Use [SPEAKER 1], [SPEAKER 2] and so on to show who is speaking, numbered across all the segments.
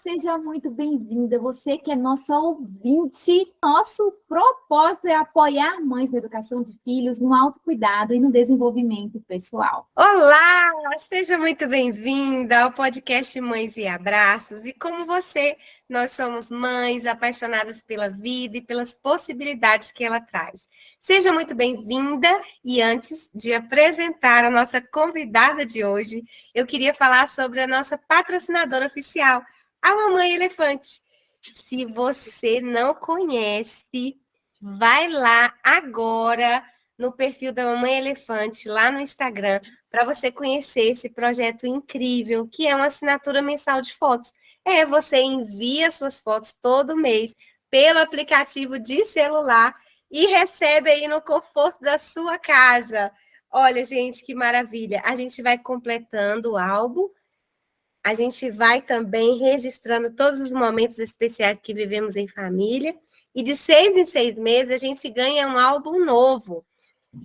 [SPEAKER 1] seja muito bem-vinda. Você que é nossa ouvinte. Nosso propósito é apoiar mães na educação de filhos, no autocuidado e no desenvolvimento pessoal.
[SPEAKER 2] Olá, seja muito bem-vinda ao podcast Mães e Abraços. E como você, nós somos mães apaixonadas pela vida e pelas possibilidades que ela traz. Seja muito bem-vinda e antes de apresentar a nossa convidada de hoje, eu queria falar sobre a nossa patrocinadora oficial, a Mamãe Elefante. Se você não conhece, vai lá agora no perfil da Mamãe Elefante, lá no Instagram, para você conhecer esse projeto incrível, que é uma assinatura mensal de fotos. Você envia suas fotos todo mês pelo aplicativo de celular e recebe aí no conforto da sua casa. Olha, gente, que maravilha. A gente vai completando o álbum, a gente vai também registrando todos os momentos especiais que vivemos em família, e de 6 em 6 meses a gente ganha um álbum novo.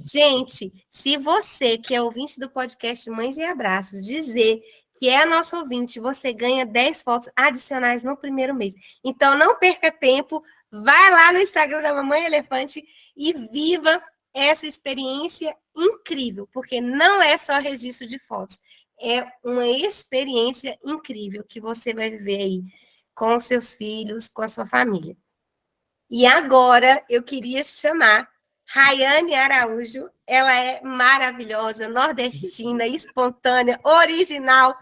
[SPEAKER 2] Gente, se você que é ouvinte do podcast Mães e Abraços dizer que é nosso ouvinte, você ganha 10 fotos adicionais no primeiro mês. Então, não perca tempo, vai lá no Instagram da Mamãe Elefante e viva essa experiência incrível, porque não é só registro de fotos, é uma experiência incrível que você vai viver aí com os seus filhos, com a sua família. E agora eu queria chamar Rayane Araújo. Ela é maravilhosa, nordestina, espontânea, original.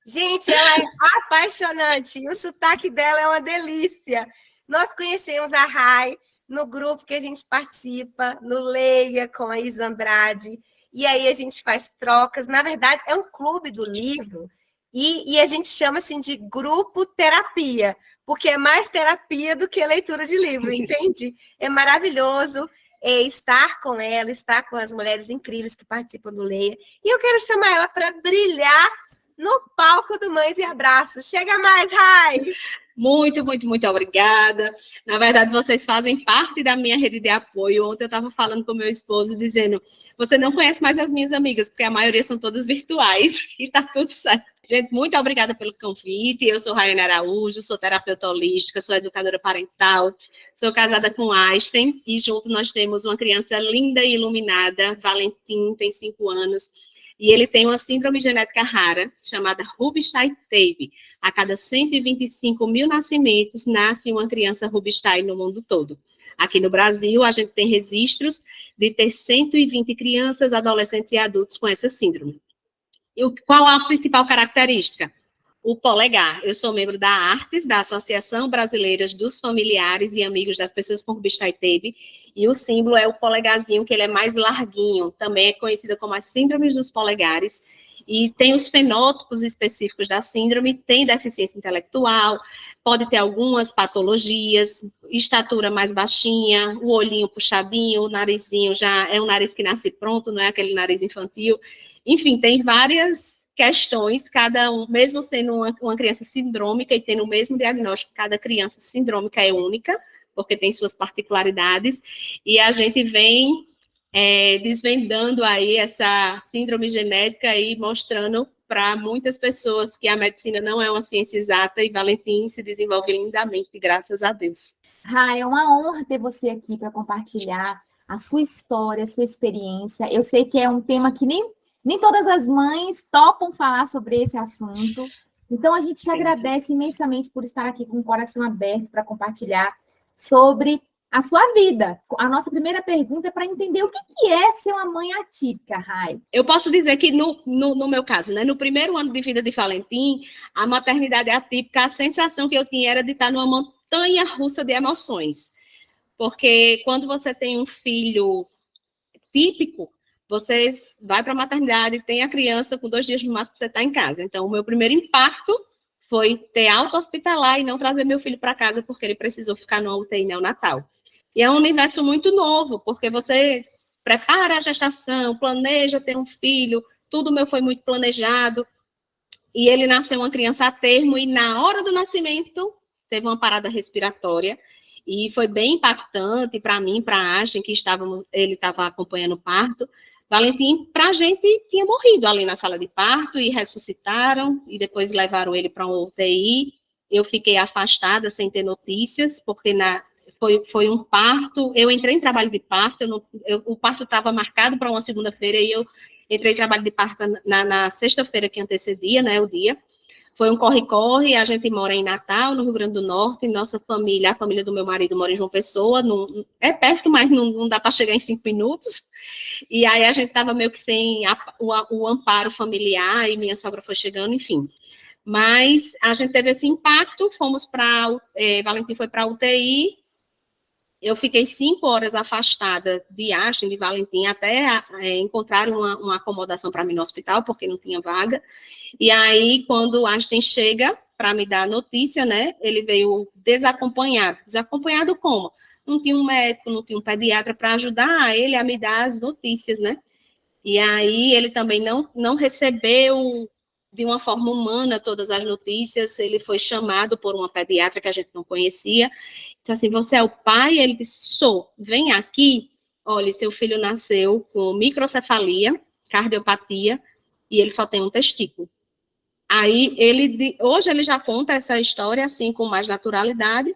[SPEAKER 2] Gente, ela é apaixonante. E o sotaque dela é uma delícia. Nós conhecemos a Ray no grupo que a gente participa, no Leia, com a Isa Andrade. E aí a gente faz trocas. Na verdade, é um clube do livro. E a gente chama assim de grupo terapia, porque é mais terapia do que leitura de livro, entende? É maravilhoso estar com ela, estar com as mulheres incríveis que participam do Leia. E eu quero chamar ela para brilhar no palco do Mães e Abraços. Chega mais, Rai!
[SPEAKER 3] Muito, muito, muito obrigada. Na verdade, vocês fazem parte da minha rede de apoio. Ontem eu estava falando com meu esposo, dizendo, você não conhece mais as minhas amigas, porque a maioria são todas virtuais, e está tudo certo. Gente, muito obrigada pelo convite. Eu sou Rayane Araújo, sou terapeuta holística, sou educadora parental, sou casada com Einstein, e junto nós temos uma criança linda e iluminada, Valentim, tem 5 anos, e ele tem uma síndrome genética rara, chamada Rubinstein-Teibe. A cada 125 mil nascimentos, nasce uma criança Rubinstein no mundo todo. Aqui no Brasil, a gente tem registros de ter 120 crianças, adolescentes e adultos com essa síndrome. E qual a principal característica? O polegar. Eu sou membro da ARTES, da Associação Brasileira dos Familiares e Amigos das Pessoas com Rubinstein-Teibe, e o símbolo é o polegarzinho, que ele é mais larguinho, também é conhecida como as síndromes dos polegares, e tem os fenótipos específicos da síndrome, tem deficiência intelectual, pode ter algumas patologias, estatura mais baixinha, o olhinho puxadinho, o narizinho já é um nariz que nasce pronto, não é aquele nariz infantil. Enfim, tem várias questões, cada um, mesmo sendo uma criança sindrômica e tendo o mesmo diagnóstico, cada criança sindrômica é única, porque tem suas particularidades, e a gente vem desvendando aí essa síndrome genética e mostrando para muitas pessoas que a medicina não é uma ciência exata, e Valentim se desenvolve lindamente, graças a Deus.
[SPEAKER 1] Rai, é uma honra ter você aqui para compartilhar a sua história, a sua experiência. Eu sei que é um tema que nem todas as mães topam falar sobre esse assunto. Então, a gente te agradece imensamente por estar aqui com o coração aberto para compartilhar sobre a sua vida. A nossa primeira pergunta é para entender o que é ser uma mãe atípica, Rai.
[SPEAKER 3] Eu posso dizer que, no meu caso, né, no primeiro ano de vida de Valentim, a maternidade atípica, a sensação que eu tinha era de estar numa montanha-russa de emoções. Porque quando você tem um filho típico, você vai para a maternidade, tem a criança, com 2 dias no máximo você está em casa. Então, o meu primeiro impacto foi ter alta hospitalar e não trazer meu filho para casa, porque ele precisou ficar no UTI neonatal. E é um universo muito novo, porque você prepara a gestação, planeja ter um filho, tudo meu foi muito planejado, e ele nasceu uma criança a termo, e na hora do nascimento teve uma parada respiratória, e foi bem impactante para mim, para a Ashton, que ele estava acompanhando o parto. Valentim, para a gente, tinha morrido ali na sala de parto, e ressuscitaram, e depois levaram ele para um UTI, eu fiquei afastada, sem ter notícias, porque foi um parto, eu entrei em trabalho de parto, o parto estava marcado para uma segunda-feira, e eu entrei em trabalho de parto na sexta-feira que antecedia, né, o dia. Foi um corre-corre, a gente mora em Natal, no Rio Grande do Norte, nossa família, a família do meu marido mora em João Pessoa, é perto, mas não dá para chegar em 5 minutos, e aí a gente estava meio que sem o amparo familiar, e minha sogra foi chegando, enfim. Mas a gente teve esse impacto, Valentim foi para a UTI, eu fiquei 5 horas afastada de Ashton, de Valentim, até encontrar uma acomodação para mim no hospital, porque não tinha vaga. E aí, quando o Ashton chega para me dar a notícia, né, ele veio desacompanhado. Desacompanhado como? Não tinha um médico, não tinha um pediatra para ajudar ele a me dar as notícias, né? E aí, ele também não recebeu de uma forma humana todas as notícias, ele foi chamado por uma pediatra que a gente não conhecia, disse assim, você é o pai? Ele disse, sou, vem aqui, olha, seu filho nasceu com microcefalia, cardiopatia, e ele só tem um testículo. Aí, hoje ele já conta essa história, assim, com mais naturalidade,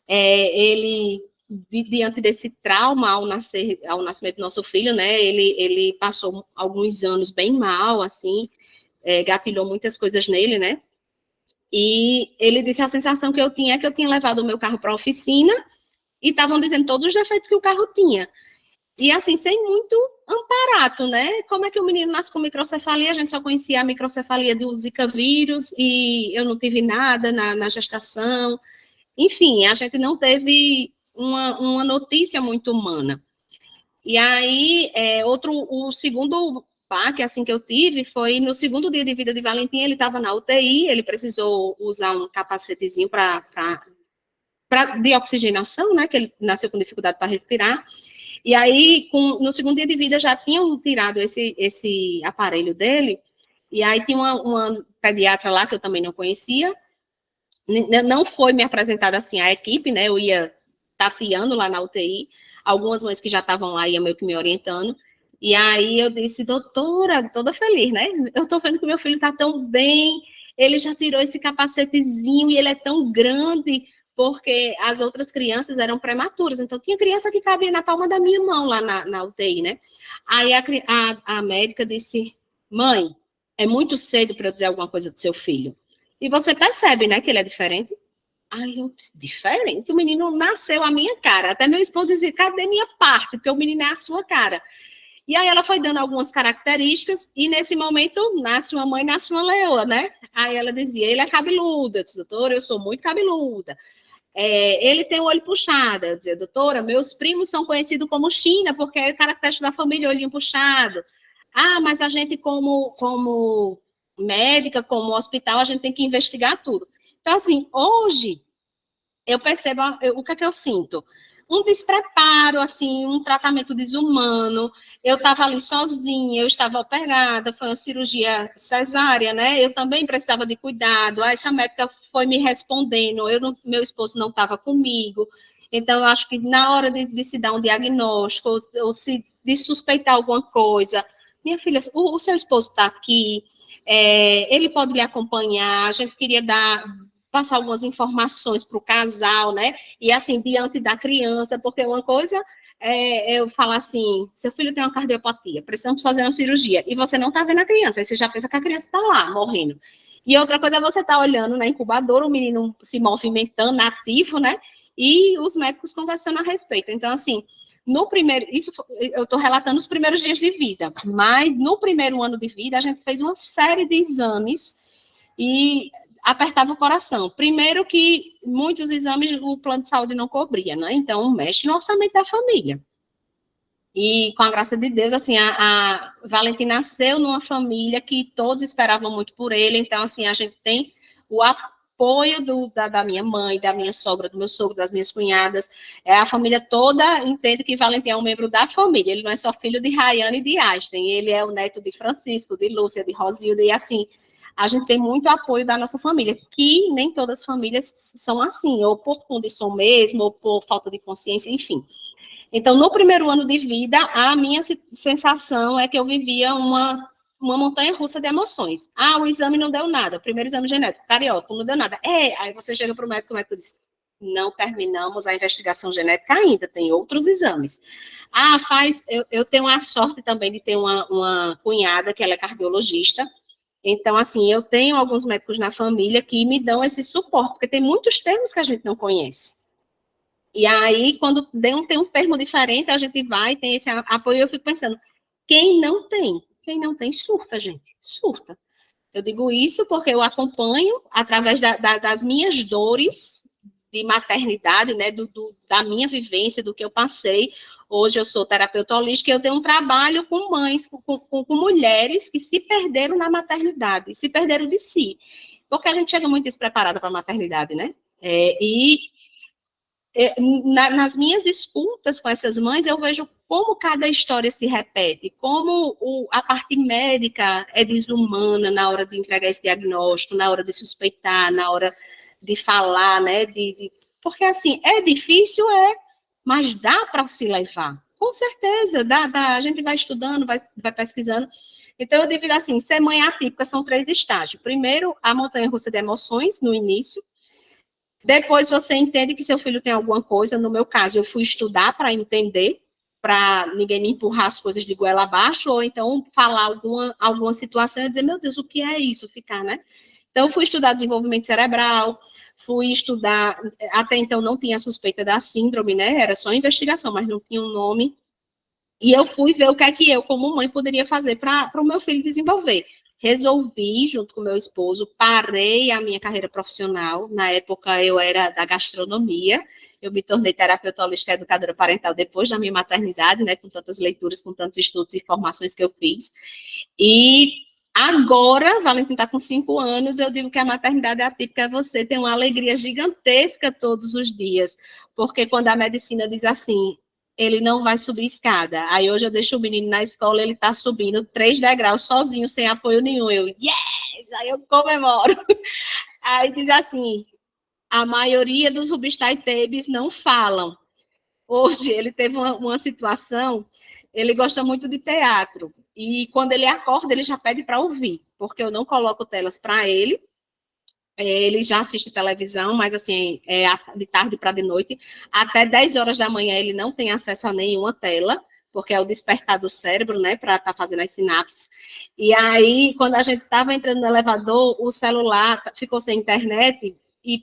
[SPEAKER 3] ele, diante desse trauma ao nascimento do nosso filho, né, ele passou alguns anos bem mal, assim, gatilhou muitas coisas nele, né? E ele disse a sensação que eu tinha é que eu tinha levado o meu carro para a oficina e estavam dizendo todos os defeitos que o carro tinha. E assim, sem muito amparato, né? Como é que o menino nasce com microcefalia? A gente só conhecia a microcefalia do Zika vírus e eu não tive nada na gestação. Enfim, a gente não teve uma notícia muito humana. E aí, o segundo baque, assim, que eu tive, foi no segundo dia de vida de Valentim, ele estava na UTI, ele precisou usar um capacetezinho de oxigenação, né, que ele nasceu com dificuldade para respirar, e aí, no segundo dia de vida, já tinham tirado esse aparelho dele, e aí tinha uma pediatra lá, que eu também não conhecia, não foi me apresentada, assim, a equipe, né, eu ia tateando lá na UTI, algumas mães que já estavam lá iam meio que me orientando, e aí eu disse, doutora, toda feliz, né? Eu tô vendo que meu filho tá tão bem, ele já tirou esse capacetezinho e ele é tão grande, porque as outras crianças eram prematuras, então tinha criança que cabia na palma da minha mão lá na UTI, né? Aí a médica disse, mãe, é muito cedo para eu dizer alguma coisa do seu filho. E você percebe, né, que ele é diferente? Ai, diferente, o menino nasceu a minha cara, até meu esposo dizia, cadê minha parte? Porque o menino é a sua cara. E aí ela foi dando algumas características, e nesse momento, nasce uma mãe, nasce uma leoa, né? Aí ela dizia, ele é cabeludo. Eu disse, doutora, eu sou muito cabeluda. Ele tem o olho puxado. Eu dizia, doutora, meus primos são conhecidos como China, porque é característica da família, olhinho puxado. Ah, mas a gente, como médica, como hospital, a gente tem que investigar tudo. Então, assim, hoje, eu percebo, o que é que eu sinto? Um despreparo, assim, um tratamento desumano. Eu estava ali sozinha, eu estava operada, foi uma cirurgia cesárea, né? Eu também precisava de cuidado. Aí essa médica foi me respondendo, meu esposo não estava comigo. Então, eu acho que na hora de se dar um diagnóstico, ou de suspeitar alguma coisa, minha filha, o seu esposo está aqui, ele pode lhe acompanhar, a gente queria passar algumas informações para o casal, né? E assim, diante da criança, porque uma coisa eu falar assim, seu filho tem uma cardiopatia, precisamos fazer uma cirurgia, e você não está vendo a criança, aí você já pensa que a criança está lá, morrendo. E outra coisa é você estar olhando na incubadora, o menino se movimentando, ativo, né? E os médicos conversando a respeito. Então, assim, eu estou relatando os primeiros dias de vida, mas no primeiro ano de vida, a gente fez uma série de exames e apertava o coração. Primeiro que muitos exames o plano de saúde não cobria, né? Então, mexe no orçamento da família. E, com a graça de Deus, assim, a Valentim nasceu numa família que todos esperavam muito por ele. Então, assim, a gente tem o apoio da minha mãe, da minha sogra, do meu sogro, das minhas cunhadas. A família toda entende que Valentim é um membro da família. Ele não é só filho de Rayane e de Ashton. Ele é o neto de Francisco, de Lúcia, de Rosilda, e assim... A gente tem muito apoio da nossa família, que nem todas as famílias são assim, ou por condição mesmo, ou por falta de consciência, enfim. Então, no primeiro ano de vida, a minha sensação é que eu vivia uma uma montanha-russa de emoções. Ah, o exame não deu nada, o primeiro exame genético, cariótipo, não deu nada. Aí você chega para o médico diz, não terminamos a investigação genética ainda, tem outros exames. Ah, eu tenho a sorte também de ter uma cunhada que ela é cardiologista, então, assim, eu tenho alguns médicos na família que me dão esse suporte, porque tem muitos termos que a gente não conhece. E aí, quando tem um termo diferente, a gente vai, tem esse apoio, eu fico pensando, quem não tem, surta, gente, surta. Eu digo isso porque eu acompanho, através das minhas dores de maternidade, né, da minha vivência, do que eu passei. Hoje eu sou terapeuta holística e eu tenho um trabalho com mães, com mulheres que se perderam na maternidade, se perderam de si. Porque a gente chega muito despreparada para a maternidade, né? Nas minhas escutas com essas mães, eu vejo como cada história se repete, como a parte médica é desumana na hora de entregar esse diagnóstico, na hora de suspeitar, na hora de falar, né? Porque, assim, é difícil, mas dá para se levar. Com certeza, dá, a gente vai estudando, vai pesquisando. Então, eu divido assim, ser mãe atípica são 3 estágios. Primeiro, a montanha-russa de emoções, no início. Depois você entende que seu filho tem alguma coisa. No meu caso, eu fui estudar para entender, para ninguém me empurrar as coisas de goela abaixo, ou então falar alguma situação e dizer, meu Deus, o que é isso? Ficar, né? Então, eu fui estudar desenvolvimento cerebral, fui estudar, até então não tinha suspeita da síndrome, né? Era só investigação, mas não tinha um nome. E eu fui ver o que é que eu, como mãe, poderia fazer para o meu filho desenvolver. Resolvi, junto com meu esposo, parei a minha carreira profissional. Na época, eu era da gastronomia. Eu me tornei terapeuta holística educadora parental depois da minha maternidade, né? Com tantas leituras, com tantos estudos e formações que eu fiz. E agora, Valentim está com 5 anos, eu digo que a maternidade atípica é você ter uma alegria gigantesca todos os dias. Porque quando a medicina diz assim, ele não vai subir escada. Aí hoje eu deixo o menino na escola, ele está subindo 3 degraus sozinho, sem apoio nenhum. Eu, yes! Aí eu comemoro. Aí diz assim, a maioria dos Rubinstein Tebes não falam. Hoje ele teve uma situação, ele gosta muito de teatro. E quando ele acorda, ele já pede para ouvir, porque eu não coloco telas para ele. Ele já assiste televisão, mas assim, de tarde para de noite. Até 10 horas da manhã ele não tem acesso a nenhuma tela, porque é o despertar do cérebro, né, para estar fazendo as sinapses. E aí, quando a gente estava entrando no elevador, o celular ficou sem internet e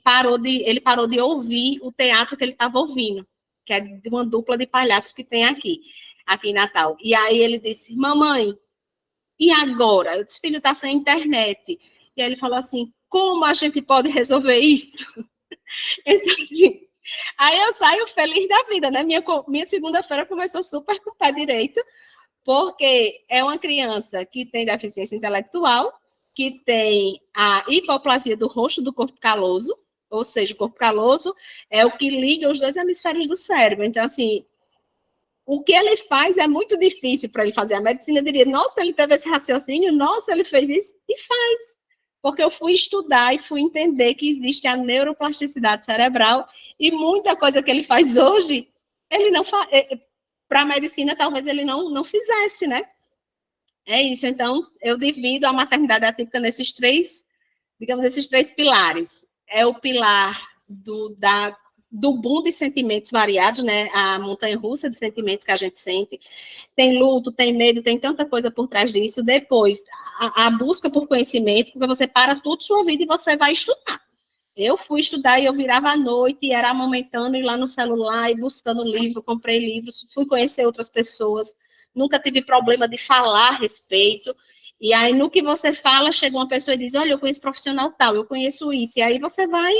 [SPEAKER 3] ele parou de ouvir o teatro que ele estava ouvindo, que é de uma dupla de palhaços que tem aqui em Natal. E aí ele disse, mamãe, e agora? Eu disse, filho, está sem internet. E aí ele falou assim, como a gente pode resolver isso? Então, assim, aí eu saio feliz da vida, né? Minha segunda-feira começou super com o pé direito, porque é uma criança que tem deficiência intelectual, que tem a hipoplasia do rosto do corpo caloso, ou seja, o corpo caloso é o que liga os 2 hemisférios do cérebro. Então, assim, o que ele faz é muito difícil para ele fazer. A medicina diria, nossa, ele teve esse raciocínio, nossa, ele fez isso, e faz. Porque eu fui estudar e fui entender que existe a neuroplasticidade cerebral e muita coisa que ele faz hoje, ele não faz. Para a medicina, talvez ele não fizesse, né? É isso. Então, eu divido a maternidade atípica nesses 3 pilares. É o pilar do boom de sentimentos variados, né? A montanha-russa de sentimentos que a gente sente. Tem luto, tem medo, tem tanta coisa por trás disso. Depois, a busca por conhecimento, porque você para tudo sua vida e você vai estudar. Eu fui estudar e eu virava à noite e era amamentando, ir lá no celular e buscando livro, comprei livros, fui conhecer outras pessoas, nunca tive problema de falar a respeito. E aí, no que você fala, chega uma pessoa e diz, olha, eu conheço profissional tal, eu conheço isso. E aí você vai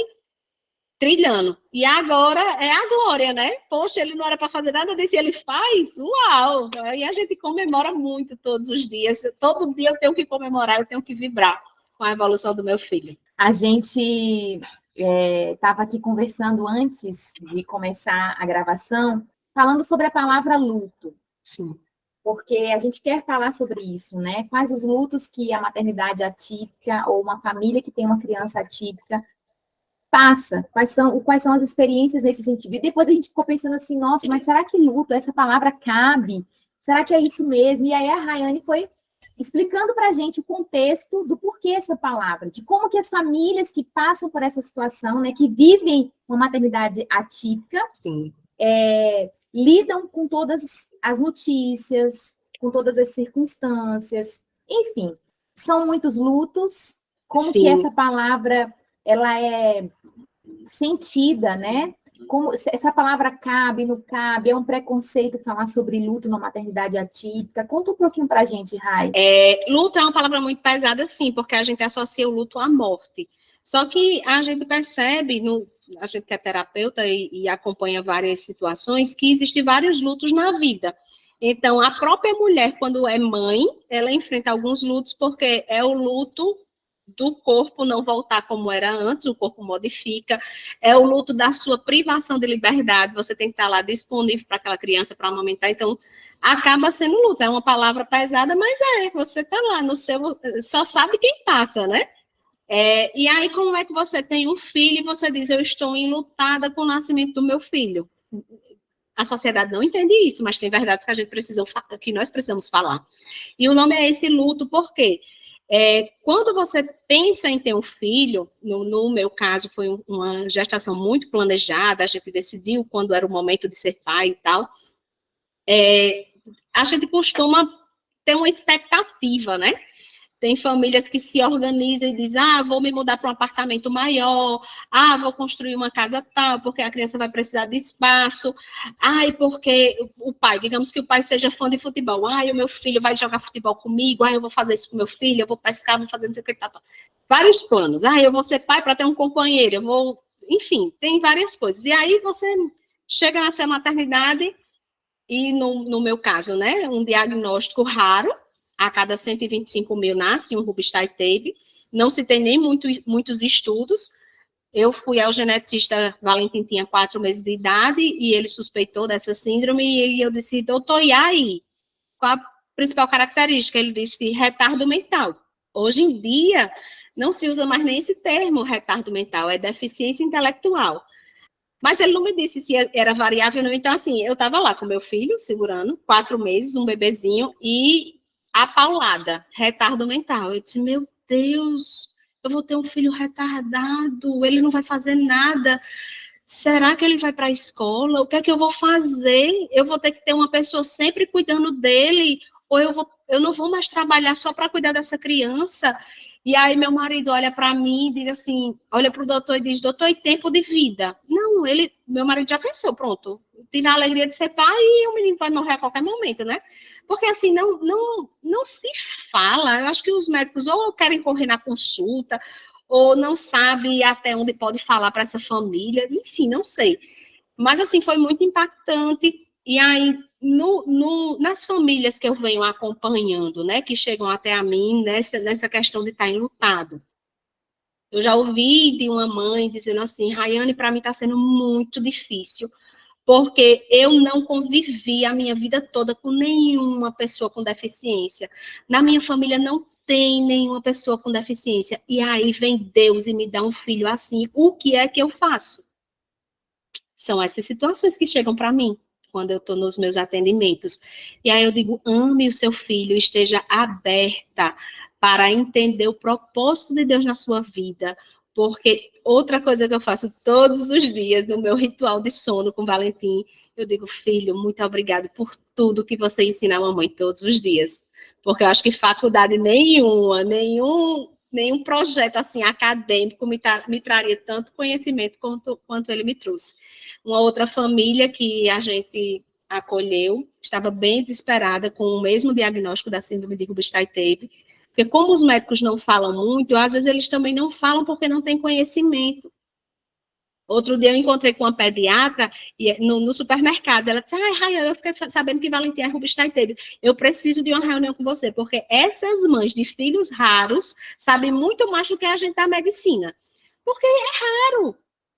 [SPEAKER 3] trilhando. E agora é a glória, né? Poxa, ele não era para fazer nada disso, ele faz? Uau! E a gente comemora muito todos os dias. Todo dia eu tenho que comemorar, eu tenho que vibrar com a evolução do meu filho.
[SPEAKER 1] A gente estava aqui conversando antes de começar a gravação, falando sobre a palavra luto.
[SPEAKER 3] Sim.
[SPEAKER 1] Porque a gente quer falar sobre isso, né? Quais os lutos que a maternidade atípica ou uma família que tem uma criança atípica passa, quais são as experiências nesse sentido. E depois a gente ficou pensando assim, nossa, mas será que luto, essa palavra cabe? Será que é isso mesmo? E aí a Rayane foi explicando para a gente o contexto do porquê essa palavra, de como que as famílias que passam por essa situação, né, que vivem uma maternidade atípica,
[SPEAKER 3] Sim.
[SPEAKER 1] Lidam com todas as notícias, com todas as circunstâncias, enfim, são muitos lutos, como
[SPEAKER 3] Sim.
[SPEAKER 1] que essa palavra, ela é sentida, né? Como essa palavra cabe, não cabe, é um preconceito falar sobre luto na maternidade atípica. Conta um pouquinho para a gente, Rai.
[SPEAKER 3] Luto é uma palavra muito pesada, sim, porque a gente associa o luto à morte. Só que a gente percebe, a gente que é terapeuta e acompanha várias situações, que existem vários lutos na vida. Então, a própria mulher, quando é mãe, ela enfrenta alguns lutos, porque é o luto do corpo não voltar como era antes, o corpo modifica, é o luto da sua privação de liberdade, você tem que estar lá disponível para aquela criança, para amamentar, então acaba sendo luto, é uma palavra pesada, mas você está lá no seu, só sabe quem passa, né? E aí, como é que você tem um filho e você diz, eu estou enlutada com o nascimento do meu filho? A sociedade não entende isso, mas tem verdades que nós precisamos falar. E o nome é esse luto, por quê? Quando você pensa em ter um filho, no meu caso foi uma gestação muito planejada, a gente decidiu quando era o momento de ser pai e tal, a gente costuma ter uma expectativa, né? Tem famílias que se organizam e dizem, vou me mudar para um apartamento maior, vou construir uma casa tal, porque a criança vai precisar de espaço, e porque o pai, digamos que o pai seja fã de futebol, o meu filho vai jogar futebol comigo, eu vou fazer isso com meu filho, eu vou pescar, vou fazer não sei o que, tal. Vários planos, eu vou ser pai para ter um companheiro, enfim, tem várias coisas. E aí você chega nessa maternidade e, no meu caso, né, um diagnóstico raro, a cada 125 mil nasce um Rubinstein-Taube, não se tem nem muitos estudos. Eu fui ao geneticista, Valentim tinha 4 meses de idade, e ele suspeitou dessa síndrome, e eu disse, doutor, e aí? Qual a principal característica? Ele disse, retardo mental. Hoje em dia, não se usa mais nem esse termo, retardo mental, é deficiência intelectual. Mas ele não me disse se era variável ou não, então assim, eu estava lá com meu filho, segurando, 4 meses, um bebezinho, e a paulada, retardo mental. Eu disse, meu Deus, eu vou ter um filho retardado, ele não vai fazer nada. Será que ele vai para a escola? O que é que eu vou fazer? Eu vou ter que ter uma pessoa sempre cuidando dele? Ou eu não vou mais trabalhar só para cuidar dessa criança? E aí meu marido olha para mim e diz assim, olha para o doutor e diz, doutor, e tempo de vida? Não, meu marido já pensou, pronto, tive a alegria de ser pai e o menino vai morrer a qualquer momento, né? Porque assim, não se fala, eu acho que os médicos ou querem correr na consulta, ou não sabe até onde pode falar para essa família, enfim, não sei. Mas assim, foi muito impactante, e aí nas famílias que eu venho acompanhando, né, que chegam até a mim nessa questão de estar enlutado, eu já ouvi de uma mãe dizendo assim, Rayane, para mim está sendo muito difícil, porque eu não convivi a minha vida toda com nenhuma pessoa com deficiência. Na minha família não tem nenhuma pessoa com deficiência. E aí vem Deus e me dá um filho assim. O que é que eu faço? São essas situações que chegam para mim quando eu estou nos meus atendimentos. E aí eu digo, ame o seu filho, esteja aberta para entender o propósito de Deus na sua vida, porque outra coisa que eu faço todos os dias no meu ritual de sono com Valentim, eu digo, filho, muito obrigado por tudo que você ensina a mamãe todos os dias, porque eu acho que faculdade nenhum projeto assim acadêmico me traria tanto conhecimento quanto ele me trouxe. Uma outra família que a gente acolheu estava bem desesperada com o mesmo diagnóstico da síndrome de Rubinstein-Taube, porque como os médicos não falam muito, às vezes eles também não falam porque não têm conhecimento. Outro dia eu encontrei com uma pediatra no supermercado, ela disse, Rayane, eu fiquei sabendo que Valentim é Rubinstein-Taube, eu preciso de uma reunião com você, porque essas mães de filhos raros sabem muito mais do que a gente da medicina, porque é raro.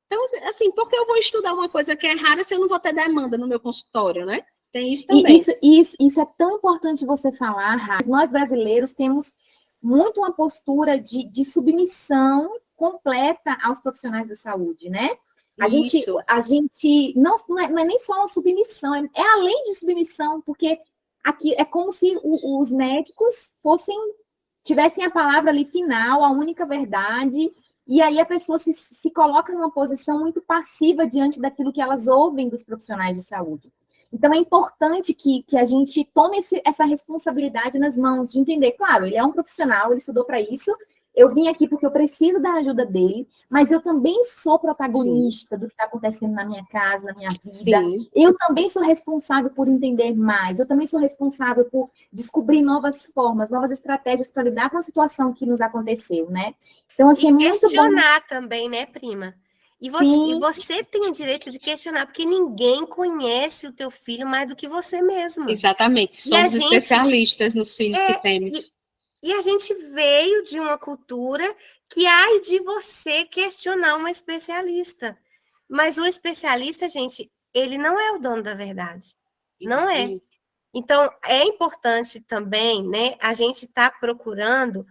[SPEAKER 3] Então, assim, por que eu vou estudar uma coisa que é rara se eu não vou ter demanda no meu consultório, né? Tem isso também.
[SPEAKER 1] Isso é tão importante você falar, Raíssa. Nós brasileiros temos muito uma postura de submissão completa aos profissionais da saúde, né? A gente não é nem só uma submissão, é além de submissão, porque aqui é como se os médicos tivessem a palavra ali final, a única verdade, e aí a pessoa se coloca numa posição muito passiva diante daquilo que elas ouvem dos profissionais de saúde. Então, é importante que a gente tome essa responsabilidade nas mãos, de entender, claro, ele é um profissional, ele estudou para isso, eu vim aqui porque eu preciso da ajuda dele, mas eu também sou protagonista do que está acontecendo na minha casa, na minha vida. Sim. Eu também sou responsável por entender mais, eu também sou responsável por descobrir novas formas, novas estratégias para lidar com a situação que nos aconteceu, né? Então, assim,
[SPEAKER 2] e
[SPEAKER 1] é muito
[SPEAKER 2] questionar
[SPEAKER 1] bom.
[SPEAKER 2] também, né, prima? E você tem o direito de questionar, porque ninguém conhece o teu filho mais do que você mesmo.
[SPEAKER 3] Exatamente, somos especialistas nos filhos que temos.
[SPEAKER 2] E a gente veio de uma cultura que ai de você questionar uma especialista. Mas o especialista, gente, ele não é o dono da verdade. Não é. Então, é importante também, né, a gente estar procurando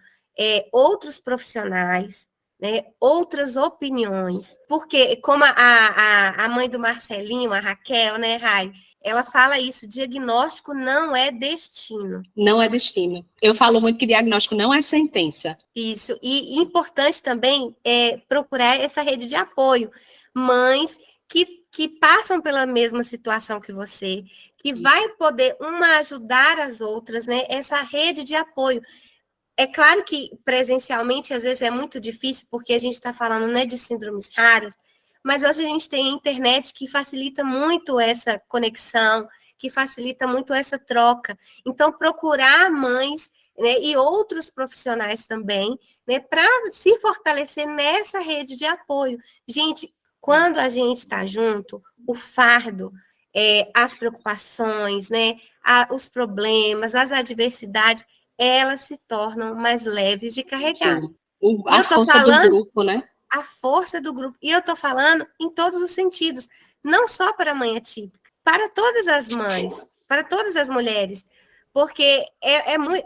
[SPEAKER 2] outros profissionais, né, outras opiniões. Porque, como a mãe do Marcelinho, a Raquel, né, Rai, ela fala isso, diagnóstico não é destino.
[SPEAKER 3] Não é destino. Eu falo muito que diagnóstico não é sentença.
[SPEAKER 2] Isso. E importante também é procurar essa rede de apoio. Mães que passam pela mesma situação que você, que vai poder uma ajudar as outras, né? Essa rede de apoio. É claro que presencialmente, às vezes, é muito difícil, porque a gente está falando, né, de síndromes raras, mas hoje a gente tem a internet que facilita muito essa conexão, que facilita muito essa troca. Então, procurar mães, né, e outros profissionais também, né, para se fortalecer nessa rede de apoio. Gente, quando a gente está junto, o fardo, as preocupações, né, os problemas, as adversidades, elas se tornam mais leves de carregar.
[SPEAKER 3] A força do grupo, né?
[SPEAKER 2] A força do grupo. E eu estou falando em todos os sentidos, não só para a mãe atípica, para todas as mães, para todas as mulheres, porque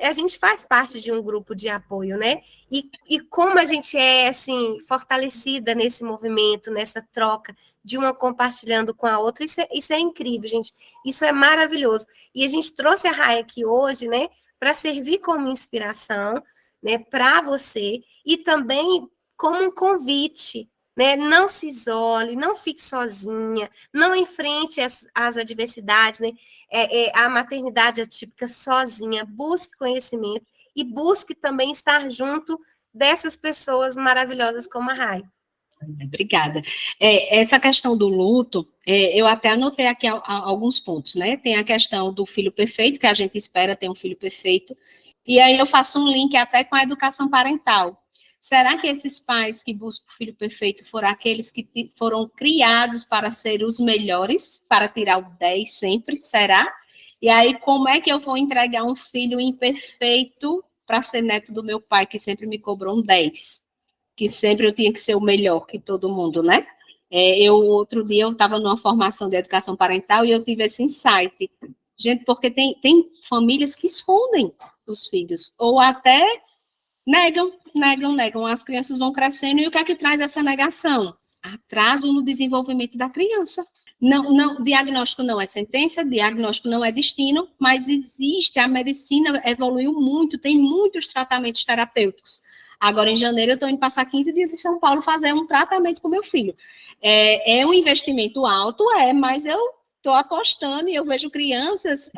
[SPEAKER 2] a gente faz parte de um grupo de apoio, né? E como a gente é, assim, fortalecida nesse movimento, nessa troca, de uma compartilhando com a outra, isso é incrível, gente. Isso é maravilhoso. E a gente trouxe a Rai aqui hoje, né, para servir como inspiração, né, para você, e também como um convite, né? Não se isole, não fique sozinha, não enfrente as adversidades, né? A maternidade atípica sozinha, busque conhecimento e busque também estar junto dessas pessoas maravilhosas como a Rai.
[SPEAKER 3] Obrigada. Essa questão do luto, eu até anotei aqui alguns pontos, né? Tem a questão do filho perfeito, que a gente espera ter um filho perfeito, e aí eu faço um link até com a educação parental. Será que esses pais que buscam o filho perfeito foram aqueles que foram criados para ser os melhores, para tirar o 10 sempre? Será? E aí, como é que eu vou entregar um filho imperfeito para ser neto do meu pai, que sempre me cobrou um 10? Que sempre eu tinha que ser o melhor que todo mundo, né? Outro dia, eu estava numa formação de educação parental e eu tive esse insight. Gente, porque tem famílias que escondem os filhos, ou até negam. As crianças vão crescendo, e o que é que traz essa negação? Atraso no desenvolvimento da criança. Não, diagnóstico não é sentença, diagnóstico não é destino, mas existe, a medicina evoluiu muito, tem muitos tratamentos terapêuticos. Agora, em janeiro, eu estou indo passar 15 dias em São Paulo fazer um tratamento com meu filho. É um investimento alto, mas eu estou apostando e eu vejo crianças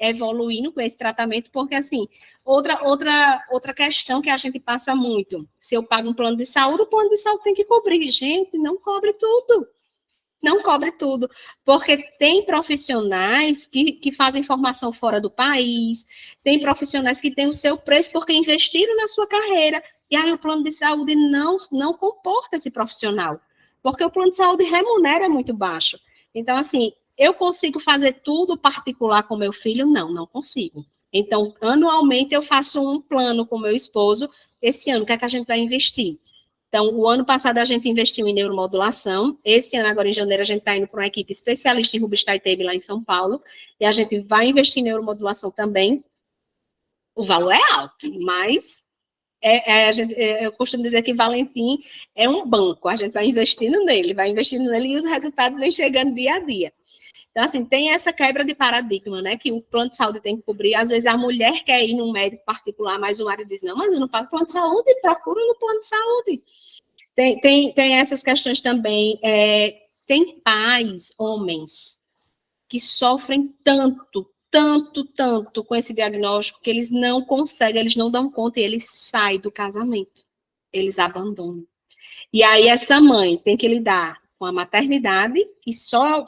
[SPEAKER 3] evoluindo com esse tratamento, porque, assim, outra questão que a gente passa muito, se eu pago um plano de saúde, o plano de saúde tem que cobrir. Gente, não cobre tudo. Não cobre tudo, porque tem profissionais que fazem formação fora do país, tem profissionais que têm o seu preço porque investiram na sua carreira, e aí o plano de saúde não comporta esse profissional, porque o plano de saúde remunera muito baixo. Então, assim, eu consigo fazer tudo particular com meu filho? Não consigo. Então, anualmente eu faço um plano com meu esposo. Esse ano, o que é que a gente vai investir? Então, o ano passado a gente investiu em neuromodulação. Esse ano, agora em janeiro, a gente está indo para uma equipe especialista em Rubens-Taitebe, lá em São Paulo, e a gente vai investir em neuromodulação também. O valor é alto, mas eu costumo dizer que Valentim é um banco, a gente vai investindo nele e os resultados vêm chegando dia a dia. Então, assim, tem essa quebra de paradigma, né? Que o plano de saúde tem que cobrir. Às vezes a mulher quer ir num médico particular, mas o marido diz, não, mas eu não pago plano de saúde, procura no plano de saúde. Tem essas questões também. Tem pais, homens, que sofrem tanto com esse diagnóstico, que eles não conseguem, eles não dão conta e eles saem do casamento. Eles abandonam. E aí essa mãe tem que lidar com a maternidade, que só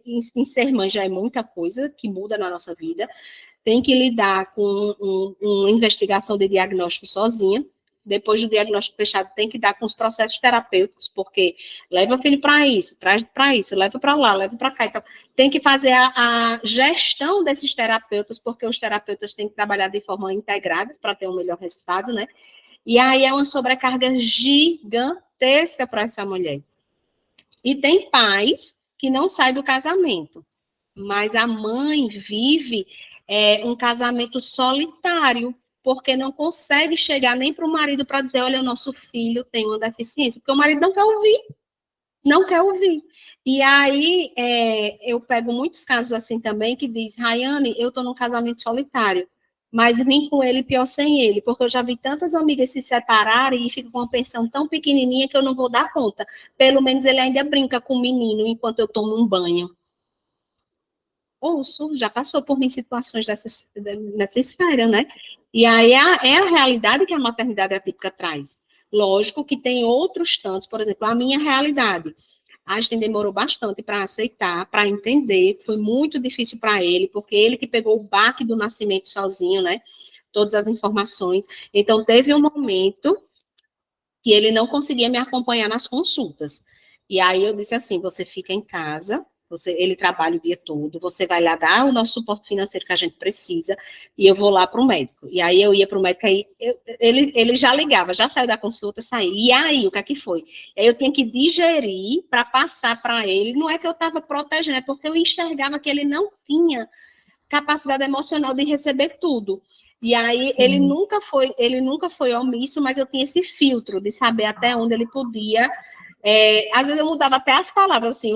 [SPEAKER 3] em ser mãe já é muita coisa que muda na nossa vida, tem que lidar com uma investigação de diagnóstico sozinha, depois do diagnóstico fechado tem que dar com os processos terapêuticos, porque leva o filho para isso, traz para isso, leva para lá, leva para cá, então tem que fazer a gestão desses terapeutas, porque os terapeutas têm que trabalhar de forma integrada para ter um melhor resultado, né? E aí é uma sobrecarga gigantesca para essa mulher. E tem pais que não saem do casamento, mas a mãe vive um casamento solitário, porque não consegue chegar nem para o marido para dizer, olha, o nosso filho tem uma deficiência, porque o marido não quer ouvir. E aí, eu pego muitos casos assim também, que diz, Rayane, eu estou num casamento solitário, mas vim com ele pior sem ele, porque eu já vi tantas amigas se separarem e ficam com uma pensão tão pequenininha que eu não vou dar conta. Pelo menos ele ainda brinca com o menino enquanto eu tomo um banho. Ouço, já passou por mim situações nessa esfera, né? E aí é a realidade que a maternidade atípica traz. Lógico que tem outros tantos, por exemplo, a minha realidade. A gente demorou bastante para aceitar, para entender, foi muito difícil para ele, porque ele que pegou o baque do nascimento sozinho, né? Todas as informações. Então, teve um momento que ele não conseguia me acompanhar nas consultas. E aí eu disse assim, você fica em casa, ele trabalha o dia todo, você vai lá dar o nosso suporte financeiro que a gente precisa, e eu vou lá para o médico. E aí eu ia para o médico, aí ele já ligava, já saiu da consulta, saía. E aí, o que é que foi? Aí eu tinha que digerir para passar para ele, não é que eu estava protegendo, é porque eu enxergava que ele não tinha capacidade emocional de receber tudo. E aí ele nunca foi omisso, mas eu tinha esse filtro de saber até onde ele podia. Às vezes eu mudava até as palavras, assim,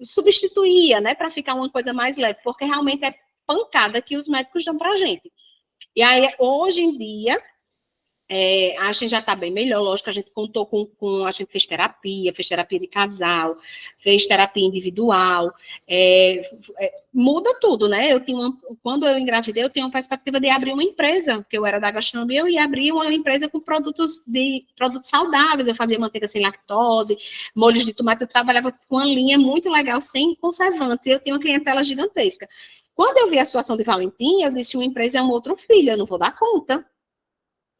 [SPEAKER 3] substituía, né, para ficar uma coisa mais leve, porque realmente é pancada que os médicos dão para a gente. E aí, hoje em dia, a gente já está bem melhor, lógico, a gente contou a gente fez terapia de casal, fez terapia individual, muda tudo, né? Quando eu engravidei, eu tinha uma perspectiva de abrir uma empresa, porque eu era da gastronomia, eu ia abrir uma empresa com produtos saudáveis, eu fazia manteiga sem lactose, molhos de tomate, eu trabalhava com uma linha muito legal, sem conservantes, e eu tinha uma clientela gigantesca. Quando eu vi a situação de Valentim, eu disse, uma empresa é um outro filho, eu não vou dar conta.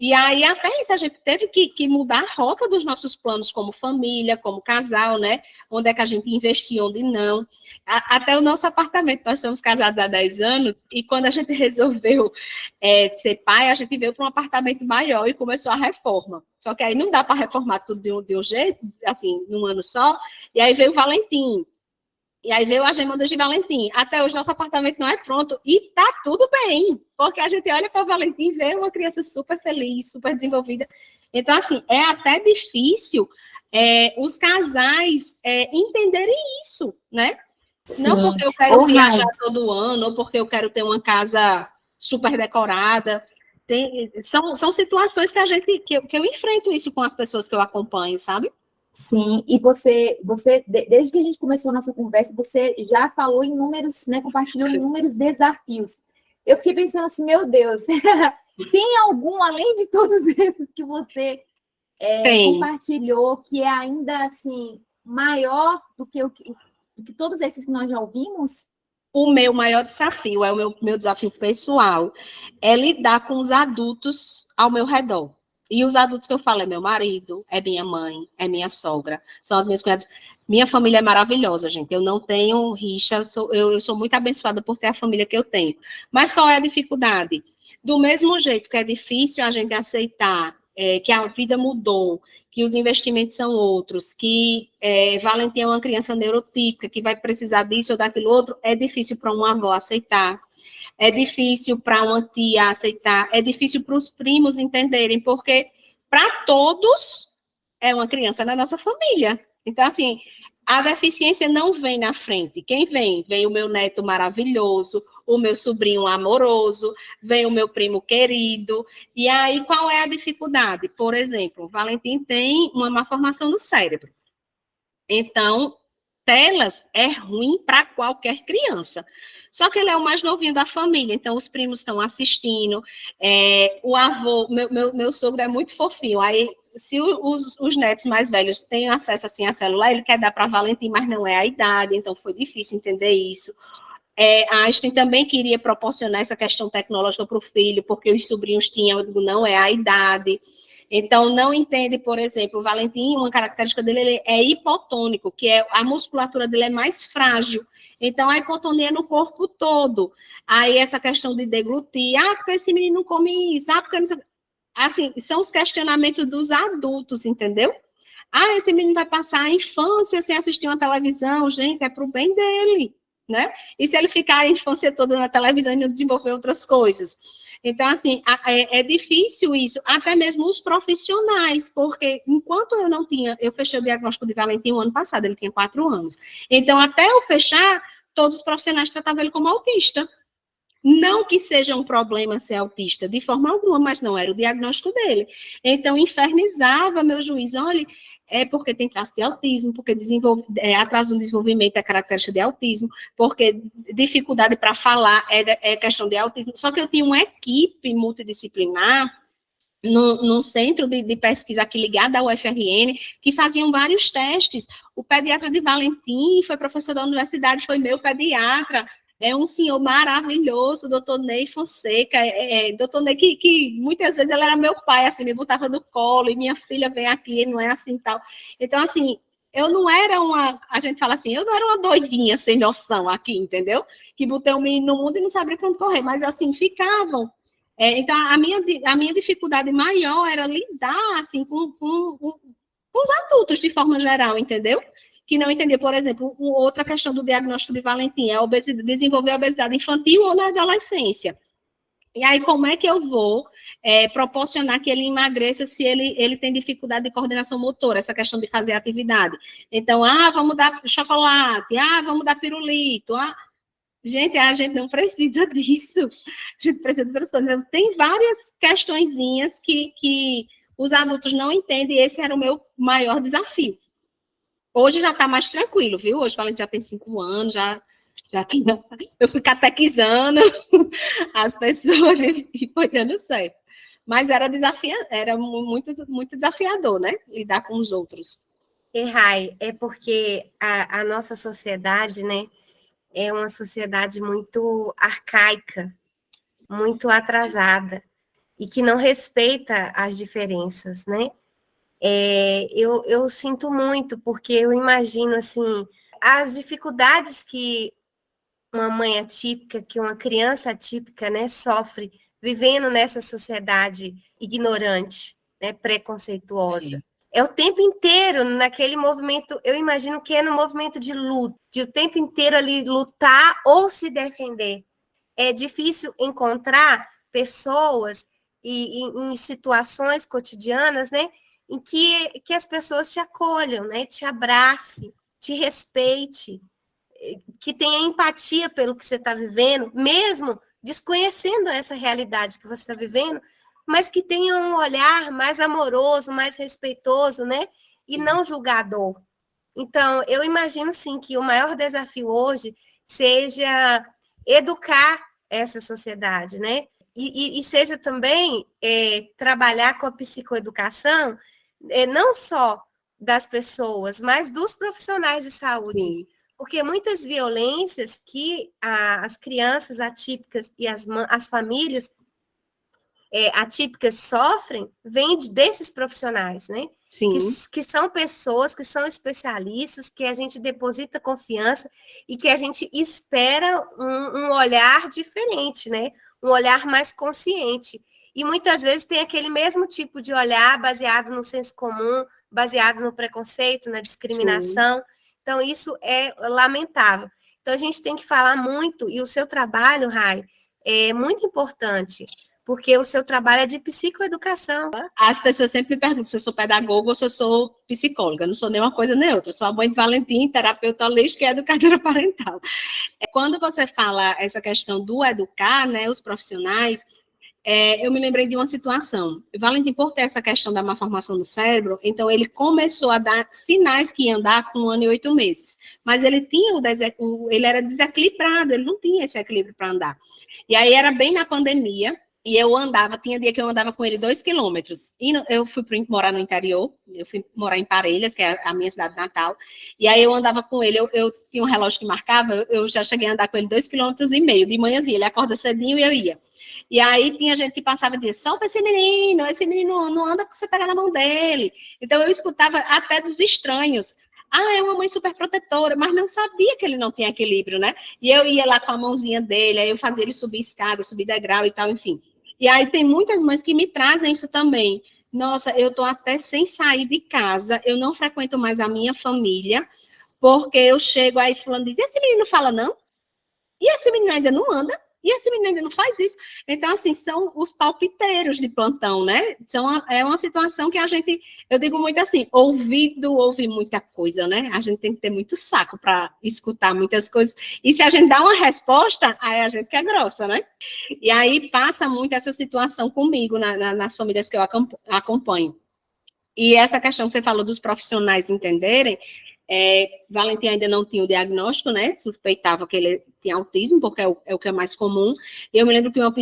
[SPEAKER 3] E aí, até isso, a gente teve que mudar a rota dos nossos planos como família, como casal, né? Onde é que a gente investia, onde não. Até o nosso apartamento, nós somos casados há 10 anos, e quando a gente resolveu ser pai, a gente veio para um apartamento maior e começou a reforma. Só que aí não dá para reformar tudo de um jeito, assim, num ano só, e aí veio o Valentim. E aí veio a Gemanda de Valentim. Até hoje nosso apartamento não é pronto e tá tudo bem, porque a gente olha para o Valentim e vê uma criança super feliz, super desenvolvida. Então, assim, é até difícil os casais entenderem isso, né? Sim. Não porque eu quero viajar todo ano, ou porque eu quero ter uma casa super decorada. São situações que eu enfrento isso com as pessoas que eu acompanho, sabe?
[SPEAKER 1] Sim, e você, desde que a gente começou a nossa conversa, você já falou em números, né, compartilhou inúmeros desafios. Eu fiquei pensando assim, meu Deus, tem algum, além de todos esses que você compartilhou, que é ainda, assim, maior do que todos esses que nós já ouvimos?
[SPEAKER 3] O meu maior desafio, é o meu desafio pessoal, é lidar com os adultos ao meu redor. E os adultos que eu falo é meu marido, é minha mãe, é minha sogra, são as minhas cunhadas. Minha família é maravilhosa, gente. Eu não tenho rixa, eu sou muito abençoada por ter a família que eu tenho. Mas qual é a dificuldade? Do mesmo jeito que é difícil a gente aceitar que a vida mudou, que os investimentos são outros, que Valentim é uma criança neurotípica, que vai precisar disso ou daquilo outro, é difícil para uma avó aceitar. É difícil para uma tia aceitar, é difícil para os primos entenderem, porque para todos é uma criança na nossa família. Então, assim, A deficiência não vem na frente. Quem vem? Vem o meu neto maravilhoso, o meu sobrinho amoroso, vem o meu primo querido. E aí, qual é a dificuldade? Por exemplo, o Valentim tem uma má formação do cérebro. Então, telas é ruim para qualquer criança. Só que ele é o mais novinho da família, então os primos estão assistindo, o avô, meu sogro é muito fofinho, aí se os netos mais velhos têm acesso assim a celular, ele quer dar para Valentim, mas não é a idade, então foi difícil entender isso. A Einstein também queria proporcionar essa questão tecnológica para o filho, porque os sobrinhos tinham, eu digo, não é a idade. Então, não entende, por exemplo, o Valentim, uma característica dele ele é hipotônico, que é a musculatura dele é mais frágil. Então, a hipotonia é no corpo todo. Aí, essa questão de deglutir, porque esse menino não come isso, porque não sei... Assim, são os questionamentos dos adultos, entendeu? Esse menino vai passar a infância sem assistir uma televisão, gente, é para o bem dele, né? E se ele ficar a infância toda na televisão e não desenvolver outras coisas? Então, assim, é difícil isso, até mesmo os profissionais, porque enquanto eu fechei o diagnóstico de Valentim o ano passado, ele tinha 4 anos. Então, até eu fechar, todos os profissionais tratavam ele como autista. Não que seja um problema ser autista, de forma alguma, mas não era o diagnóstico dele. Então, infernizava meu juiz, olha, é porque tem traço de autismo, porque atraso no desenvolvimento é característica de autismo, porque dificuldade para falar é questão de autismo. Só que eu tinha uma equipe multidisciplinar no centro de pesquisa aqui ligada ao UFRN, que faziam vários testes. O pediatra de Valentim foi professor da universidade, foi meu pediatra, é um senhor maravilhoso, doutor Ney Fonseca, doutor Ney que muitas vezes ele era meu pai, assim, me botava no colo, e minha filha vem aqui, não é assim tal. Então, assim, eu não era a gente fala assim, eu não era uma doidinha sem noção aqui, entendeu? Que botei um menino no mundo e não sabia para onde correr, mas assim, ficavam. Então, a minha dificuldade maior era lidar, assim, com os adultos, de forma geral, entendeu? Que não entendia, por exemplo, outra questão do diagnóstico de Valentim, é desenvolver a obesidade infantil ou na adolescência. E aí, como é que eu vou proporcionar que ele emagreça se ele tem dificuldade de coordenação motora, essa questão de fazer atividade? Então, vamos dar chocolate, vamos dar pirulito, Gente, a gente não precisa disso. A gente precisa de outras coisas. Tem várias questõezinhas que os adultos não entendem, e esse era o meu maior desafio. Hoje já está mais tranquilo, viu? Hoje o Valentim já tem 5 anos, eu fui catequizando as pessoas e foi dando certo. Mas era muito, muito desafiador, né? Lidar com os outros.
[SPEAKER 2] Rai, é porque a nossa sociedade, né, é uma sociedade muito arcaica, muito atrasada, e que não respeita as diferenças, né? Eu sinto muito, porque eu imagino, assim, as dificuldades que uma mãe atípica, que uma criança atípica, né, sofre vivendo nessa sociedade ignorante, né, preconceituosa. Sim. É o tempo inteiro naquele movimento, eu imagino que é no movimento de luta, de o tempo inteiro ali lutar ou se defender. É difícil encontrar pessoas em situações cotidianas, né, em que as pessoas te acolham, né, te abracem, te respeitem, que tenha empatia pelo que você está vivendo, mesmo desconhecendo essa realidade que você está vivendo, mas que tenha um olhar mais amoroso, mais respeitoso, né? E não julgador. Então, eu imagino, sim, que o maior desafio hoje seja educar essa sociedade, né? E seja também trabalhar com a psicoeducação, não só das pessoas, mas dos profissionais de saúde. Sim. Porque muitas violências que as crianças atípicas e as famílias atípicas sofrem vêm desses profissionais, né? Sim. Que são pessoas, que são especialistas, que a gente deposita confiança e que a gente espera um olhar diferente, né? Um olhar mais consciente. E muitas vezes tem aquele mesmo tipo de olhar baseado no senso comum, baseado no preconceito, na discriminação. Sim. Então, isso é lamentável. Então, a gente tem que falar muito, e o seu trabalho, Rai, é muito importante, porque o seu trabalho é de psicoeducação.
[SPEAKER 3] As pessoas sempre me perguntam se eu sou pedagoga ou se eu sou psicóloga. Eu não sou nem uma coisa nem outra. Eu sou a mãe de Valentim, terapeuta holística e educadora parental. Quando você fala essa questão do educar, né, os profissionais, eu me lembrei de uma situação. O Valentim, por ter essa questão da má formação do cérebro, então ele começou a dar sinais que ia andar com 1 ano e 8 meses. Mas ele ele era desequilibrado, ele não tinha esse equilíbrio para andar. E aí era bem na pandemia, e tinha dia que eu andava com ele 2 quilômetros. E eu fui morar no interior, eu fui morar em Parelhas, que é a minha cidade natal, e aí eu andava com ele, eu tinha um relógio que marcava, eu já cheguei a andar com ele 2,5 quilômetros, de manhãzinha, ele acorda cedinho e eu ia. E aí tinha gente que passava e dizia, solta esse menino não anda porque você pega na mão dele. Então eu escutava até dos estranhos. É uma mãe super protetora, mas não sabia que ele não tinha equilíbrio, né? E eu ia lá com a mãozinha dele, aí eu fazia ele subir escada, subir degrau e tal, enfim. E aí tem muitas mães que me trazem isso também. Nossa, eu tô até sem sair de casa, eu não frequento mais a minha família, porque eu chego aí fulano diz, esse menino fala não? E esse menino ainda não anda? E esse menino ainda não faz isso. Então, assim, são os palpiteiros de plantão, né? É uma situação que eu digo muito assim, ouve muita coisa, né? A gente tem que ter muito saco para escutar muitas coisas. E se a gente dá uma resposta, aí a gente que é grossa, né? E aí passa muito essa situação comigo nas famílias que eu acompanho. E essa questão que você falou dos profissionais entenderem, Valentim ainda não tinha o diagnóstico, né? Suspeitava que ele tinha autismo, porque é o que é mais comum. E eu me lembro que uma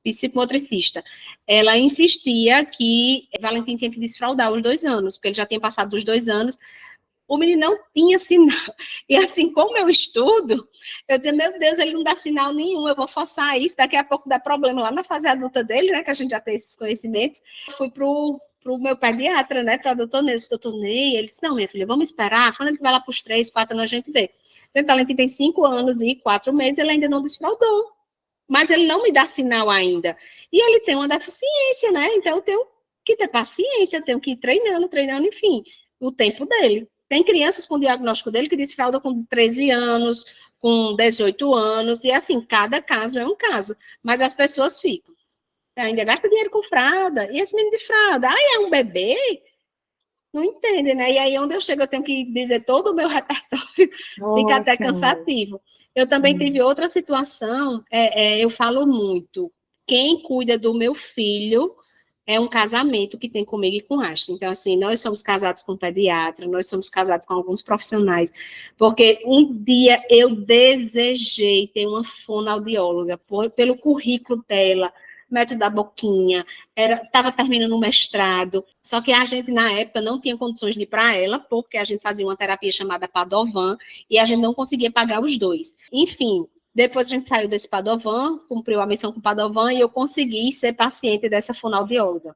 [SPEAKER 3] psicomotricista, ela insistia que Valentim tinha que desfraldar os 2 anos, porque ele já tinha passado dos 2 anos. O menino não tinha sinal. E assim, como eu estudo, eu dizia, meu Deus, ele não dá sinal nenhum, eu vou forçar isso, daqui a pouco dá problema lá na fase adulta dele, né? Que a gente já tem esses conhecimentos. Fui pro meu pediatra, né, para o doutor Ney, ele disse, não, minha filha, vamos esperar, quando ele estiver lá para os 3, 4 anos, a gente vê. Então, Valentim tem 5 anos e 4 meses, ele ainda não desfraldou, mas ele não me dá sinal ainda. E ele tem uma deficiência, né, então eu tenho que ter paciência, tenho que ir treinando, enfim, o tempo dele. Tem crianças com o diagnóstico dele que desfraldam com 13 anos, com 18 anos, e assim, cada caso é um caso, mas as pessoas ficam. Ainda gasta dinheiro com fralda, e esse menino de fralda, é um bebê? Não entende, né? E aí, onde eu chego, eu tenho que dizer todo o meu repertório, fica até cansativo. Eu também tive outra situação, eu falo muito, quem cuida do meu filho é um casamento que tem comigo e com Ashley. Então, assim, nós somos casados com pediatra, nós somos casados com alguns profissionais, porque um dia eu desejei ter uma fonoaudióloga, pelo currículo dela, método da boquinha, estava terminando o mestrado, só que a gente, na época, não tinha condições de ir para ela, porque a gente fazia uma terapia chamada Padovan, e a gente não conseguia pagar os 2. Enfim, depois a gente saiu desse Padovan, cumpriu a missão com o Padovan, e eu consegui ser paciente dessa fonoaudióloga.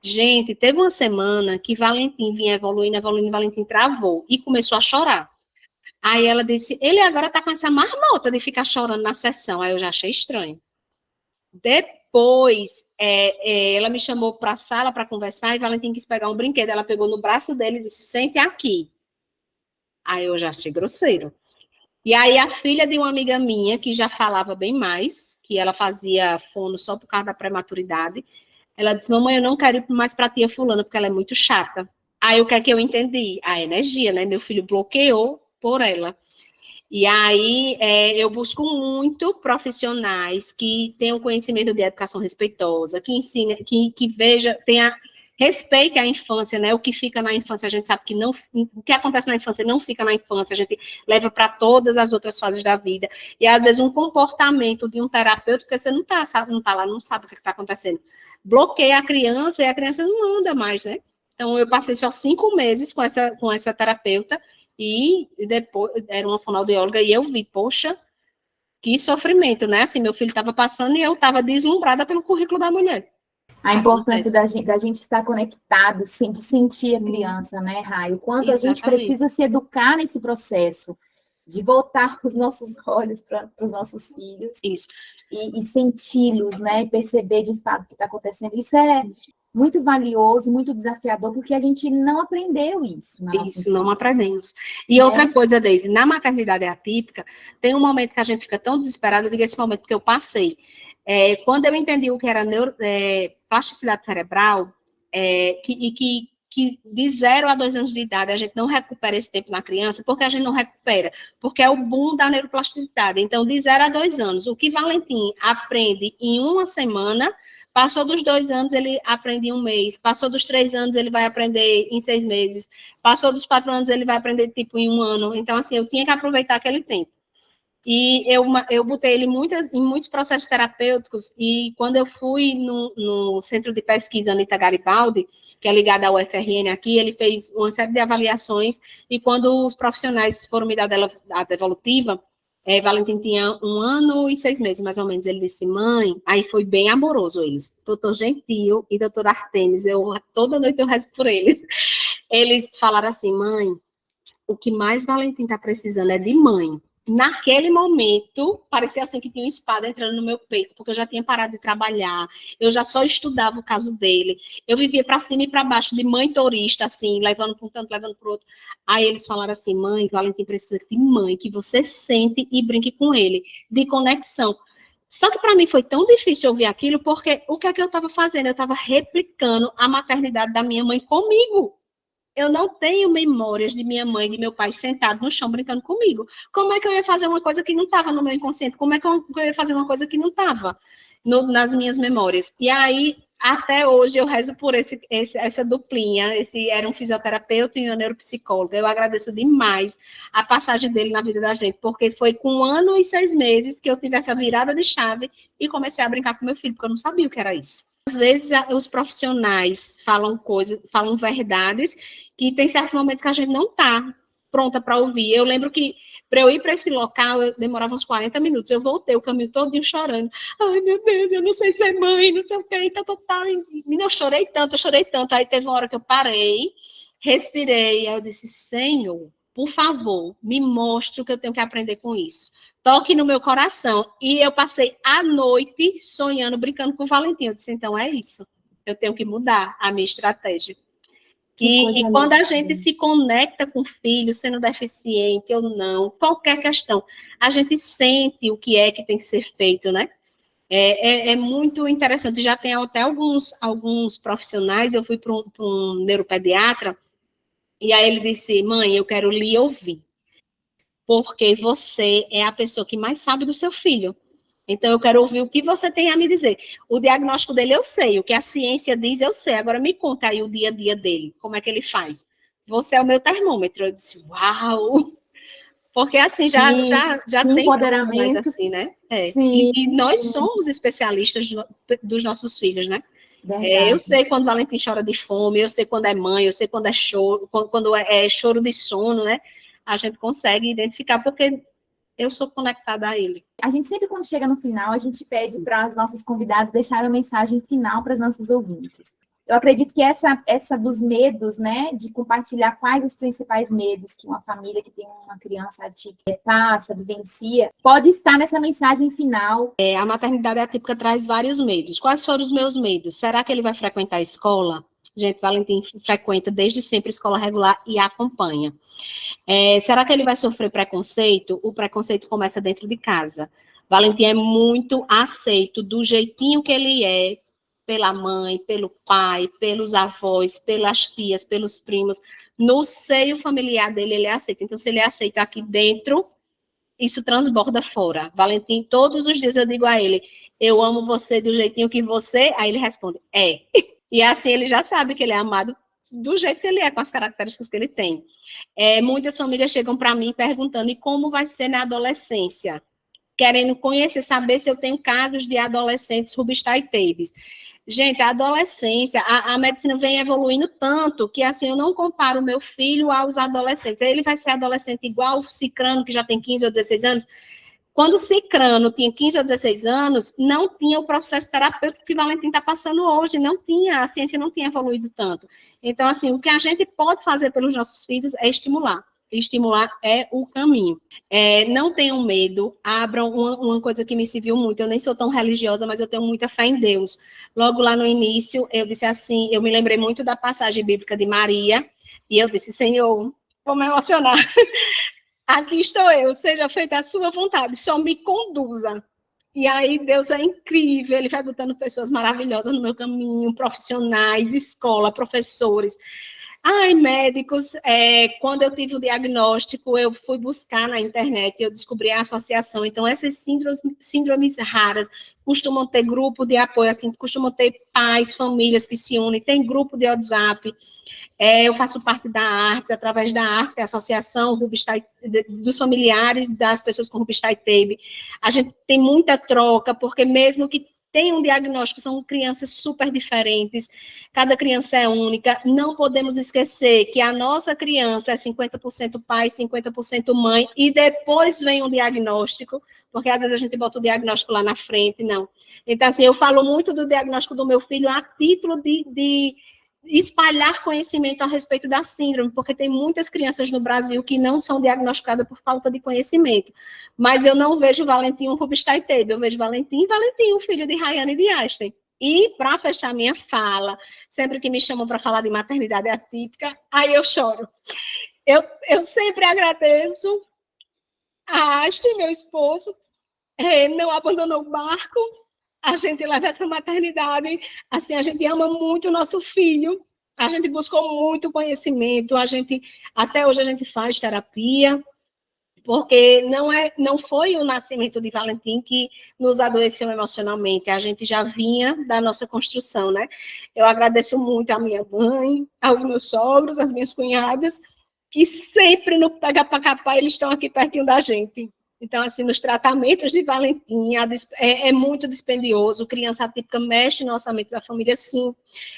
[SPEAKER 3] Gente, teve uma semana que Valentim vinha evoluindo, Valentim travou, e começou a chorar. Aí ela disse, ele agora está com essa marmota de ficar chorando na sessão, aí eu já achei estranho. Depois, ela me chamou para a sala para conversar e Valentim quis pegar um brinquedo. Ela pegou no braço dele e disse, sente aqui. Aí eu já achei grosseiro. E aí a filha de uma amiga minha, que já falava bem mais, que ela fazia fono só por causa da prematuridade, ela disse, mamãe, eu não quero ir mais para a tia fulana, porque ela é muito chata. Aí o que é que eu entendi? A energia, né? Meu filho bloqueou por ela. E aí, eu busco muito profissionais que tenham conhecimento de educação respeitosa, que ensine, que veja, respeite a infância, né? O que fica na infância, a gente sabe que o que acontece na infância não fica na infância, a gente leva para todas as outras fases da vida. E às vezes um comportamento de um terapeuta, porque você não tá lá, não sabe o que está acontecendo, bloqueia a criança e a criança não anda mais, né? Então, eu passei só 5 meses com essa terapeuta, e depois era uma fonoaudióloga, e eu vi, poxa, que sofrimento, né? Assim, meu filho estava passando e eu estava deslumbrada pelo currículo da mulher.
[SPEAKER 1] A importância da gente estar conectado, de sentir a criança, né, Rai? O quanto a gente precisa se educar nesse processo, de voltar com os nossos olhos para os nossos filhos.
[SPEAKER 3] Isso.
[SPEAKER 1] E senti-los, né? Perceber de fato o que está acontecendo. Isso é muito valioso, muito desafiador, porque a gente não aprendeu isso.
[SPEAKER 3] Isso, não aprendemos. E outra coisa, Deise, na maternidade atípica, tem um momento que a gente fica tão desesperado, eu digo esse momento que eu passei. Quando eu entendi o que era plasticidade cerebral, que de 0 a 2 anos de idade a gente não recupera esse tempo na criança, porque a gente não recupera, porque é o boom da neuroplasticidade. Então, de 0 a 2 anos, o que Valentim aprende em uma semana, passou dos 2 anos, ele aprende em um mês, passou dos 3 anos, ele vai aprender em 6 meses, passou dos 4 anos, ele vai aprender, tipo, em um ano. Então, assim, eu tinha que aproveitar aquele tempo. E eu botei ele em muitos processos terapêuticos, e quando eu fui no Centro de Pesquisa Anita Garibaldi, que é ligado ao UFRN aqui, ele fez uma série de avaliações, e quando os profissionais foram me dar a devolutiva, Valentim tinha 1 ano e 6 meses, mais ou menos, ele disse, mãe, aí foi bem amoroso eles, doutor Gentil e doutor Artemis, toda noite eu rezo por eles. Eles falaram assim, mãe, o que mais Valentim está precisando é de mãe. Naquele momento, parecia assim que tinha uma espada entrando no meu peito, porque eu já tinha parado de trabalhar, eu já só estudava o caso dele, eu vivia para cima e para baixo de mãe turista, assim, levando para um canto, levando para o outro. Aí eles falaram assim, mãe, Valentim precisa de mãe, que você sente e brinque com ele, de conexão. Só que para mim foi tão difícil ouvir aquilo, porque o que é que eu estava fazendo? Eu estava replicando a maternidade da minha mãe comigo. Eu não tenho memórias de minha mãe e de meu pai sentados no chão brincando comigo. Como é que eu ia fazer uma coisa que não estava no meu inconsciente? Como é que eu ia fazer uma coisa que não estava nas minhas memórias? E aí, até hoje, eu rezo por essa duplinha. Esse era um fisioterapeuta e uma neuropsicóloga. Eu agradeço demais a passagem dele na vida da gente, porque foi com 1 ano e 6 meses que eu tive essa virada de chave e comecei a brincar com meu filho, porque eu não sabia o que era isso. Às vezes, os profissionais falam verdades, que tem certos momentos que a gente não está pronta para ouvir. Eu lembro que, para eu ir para esse local, eu demorava uns 40 minutos. Eu voltei o caminho todo chorando. Ai, meu Deus, eu não sei ser mãe, não sei o quê. Eu chorei tanto. Aí teve uma hora que eu parei, respirei, aí eu disse, Senhor, por favor, me mostre o que eu tenho que aprender com isso. Toque no meu coração. E eu passei a noite sonhando, brincando com o Valentim. Eu disse, então é isso. Eu tenho que mudar a minha estratégia. E quando a gente se conecta com o filho, sendo deficiente ou não, qualquer questão, a gente sente o que é que tem que ser feito, né? É muito interessante. Já tem até alguns profissionais, eu fui para um neuropediatra, e aí ele disse, mãe, eu quero lhe ouvir, porque você é a pessoa que mais sabe do seu filho. Então, eu quero ouvir o que você tem a me dizer. O diagnóstico dele eu sei, o que a ciência diz eu sei. Agora, me conta aí o dia a dia dele, como é que ele faz. Você é o meu termômetro. Eu disse, uau! Porque, assim, já tem
[SPEAKER 1] empoderamento
[SPEAKER 3] assim, né?
[SPEAKER 1] Sim,
[SPEAKER 3] e nós somos especialistas dos nossos filhos, né?
[SPEAKER 1] Verdade.
[SPEAKER 3] Eu sei quando Valentim chora de fome, eu sei quando é mãe, eu sei quando é choro, quando é choro de sono, né? A gente consegue identificar, porque eu sou conectada a ele.
[SPEAKER 1] A gente sempre, quando chega no final, a gente pede para os nossos convidados deixarem uma mensagem final para os nossos ouvintes. Eu acredito que essa dos medos, né, de compartilhar quais os principais medos que uma família que tem uma criança atípica passa, vivencia, pode estar nessa mensagem final.
[SPEAKER 3] A maternidade atípica traz vários medos. Quais foram os meus medos? Será que ele vai frequentar a escola? Gente, Valentim frequenta desde sempre escola regular e acompanha. Será que ele vai sofrer preconceito? O preconceito começa dentro de casa. Valentim é muito aceito do jeitinho que ele é, pela mãe, pelo pai, pelos avós, pelas tias, pelos primos. No seio familiar dele, ele é aceito. Então, se ele é aceito aqui dentro, isso transborda fora. Valentim, todos os dias eu digo a ele, eu amo você do jeitinho que você... Aí ele responde, é. E assim ele já sabe que ele é amado do jeito que ele é, com as características que ele tem. Muitas famílias chegam para mim perguntando, e como vai ser na adolescência? Querendo conhecer, saber se eu tenho casos de adolescentes Rubinstein e Taves. Gente, a adolescência, a medicina vem evoluindo tanto que, assim, eu não comparo o meu filho aos adolescentes. Ele vai ser adolescente igual o Cicrano, que já tem 15 ou 16 anos. Quando o Cicrano tinha 15 ou 16 anos, não tinha o processo terapêutico que o Valentim está passando hoje, não tinha, a ciência não tinha evoluído tanto. Então, assim, o que a gente pode fazer pelos nossos filhos é estimular. Estimular é o caminho. Não tenham medo, abram uma coisa que me serviu muito, eu nem sou tão religiosa, mas eu tenho muita fé em Deus. Logo lá no início, eu disse assim, eu me lembrei muito da passagem bíblica de Maria, e eu disse, Senhor, vou me emocionar. Aqui estou eu, seja feita a sua vontade, só me conduza. E aí Deus é incrível, ele vai botando pessoas maravilhosas no meu caminho, profissionais, escola, professores. Ai, médicos, quando eu tive o diagnóstico, eu fui buscar na internet, eu descobri a associação. Então, essas síndromes raras costumam ter grupo de apoio, assim, costumam ter pais, famílias que se unem, tem grupo de WhatsApp. Eu faço parte da ARTS, através da ARTS, que é a Associação dos Familiares das Pessoas com Rubinstein-Taube. A gente tem muita troca, porque mesmo que tenha um diagnóstico, são crianças super diferentes, cada criança é única, não podemos esquecer que a nossa criança é 50% pai, 50% mãe, e depois vem um diagnóstico, porque às vezes a gente bota o diagnóstico lá na frente, não. Então, assim, eu falo muito do diagnóstico do meu filho a título de espalhar conhecimento a respeito da síndrome, porque tem muitas crianças no Brasil que não são diagnosticadas por falta de conhecimento. Mas eu não vejo Valentim um Rubinstein-Taube, eu vejo Valentim, o filho de Rayane e de Einstein. E, para fechar minha fala, sempre que me chamam para falar de maternidade atípica, aí eu choro. Eu sempre agradeço a Einstein, meu esposo, não abandonou o barco. A gente leva essa maternidade, assim, a gente ama muito o nosso filho, a gente buscou muito conhecimento, até hoje a gente faz terapia, porque não foi o nascimento de Valentim que nos adoeceu emocionalmente, a gente já vinha da nossa construção, né? Eu agradeço muito à minha mãe, aos meus sogros, às minhas cunhadas, que sempre no Pega pra Capar eles estão aqui pertinho da gente. Então, assim, nos tratamentos de Valentim, é muito dispendioso, criança atípica mexe no orçamento da família, sim,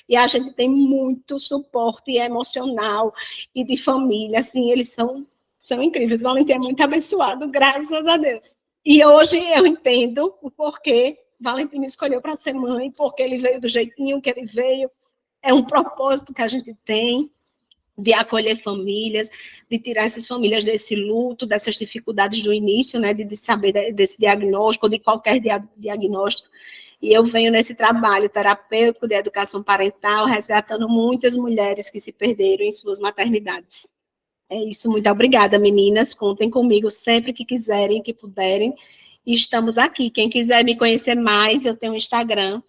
[SPEAKER 3] e a gente tem muito suporte emocional e de família, assim, eles são incríveis. Valentim é muito abençoado, graças a Deus. E hoje eu entendo o porquê Valentim me escolheu para ser mãe, porque ele veio do jeitinho que ele veio, é um propósito que a gente tem, de acolher famílias, de tirar essas famílias desse luto, dessas dificuldades do início, né, de saber desse diagnóstico, ou de qualquer diagnóstico. E eu venho nesse trabalho terapêutico de educação parental, resgatando muitas mulheres que se perderam em suas maternidades. É isso, muito obrigada, meninas. Contem comigo sempre que quiserem, que puderem. E estamos aqui. Quem quiser me conhecer mais, eu tenho um Instagram,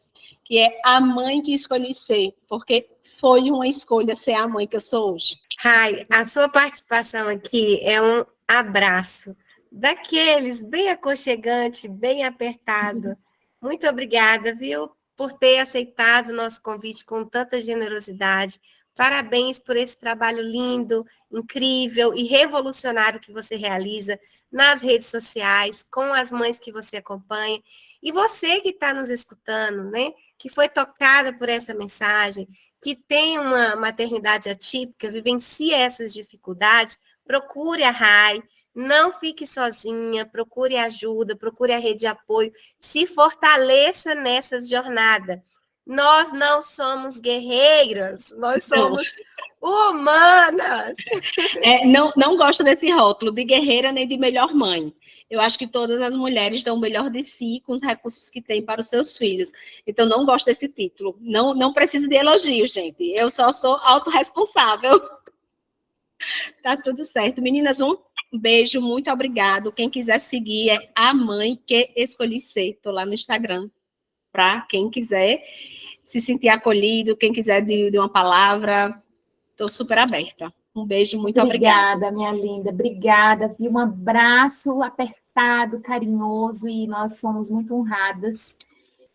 [SPEAKER 3] que é A Mãe que Escolhi Ser, porque foi uma escolha ser a mãe que eu sou hoje.
[SPEAKER 2] Rai, a sua participação aqui é um abraço, daqueles bem aconchegante, bem apertado. Muito obrigada, viu, por ter aceitado o nosso convite com tanta generosidade. Parabéns por esse trabalho lindo, incrível e revolucionário que você realiza nas redes sociais, com as mães que você acompanha. E você que está nos escutando, né, que foi tocada por essa mensagem, que tem uma maternidade atípica, vivencie essas dificuldades, procure a Rai, não fique sozinha, procure ajuda, procure a rede de apoio, se fortaleça nessa jornada. Nós não somos guerreiras, nós somos humanas.
[SPEAKER 3] Não gosto desse rótulo de guerreira nem de melhor mãe. Eu acho que todas as mulheres dão o melhor de si com os recursos que têm para os seus filhos. Então, não gosto desse título. Não preciso de elogio, gente. Eu só sou autorresponsável. Tá tudo certo. Meninas, um beijo, muito obrigado. Quem quiser seguir é A Mãe que Escolhi Ser. Estou lá no Instagram. Para quem quiser se sentir acolhido, quem quiser de uma palavra, estou super aberta. Um beijo, muito obrigada.
[SPEAKER 1] Obrigada, minha linda, obrigada. Vi um abraço apertado, carinhoso, e nós somos muito honradas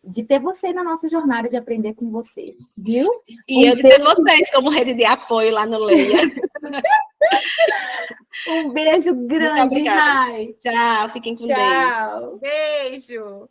[SPEAKER 1] de ter você na nossa jornada, de aprender com você, viu?
[SPEAKER 3] E eu de ter vocês como rede de apoio lá no Leia.
[SPEAKER 1] Um beijo grande, Rai.
[SPEAKER 3] Tchau, fiquem com Deus.
[SPEAKER 1] Tchau.
[SPEAKER 2] Beijo.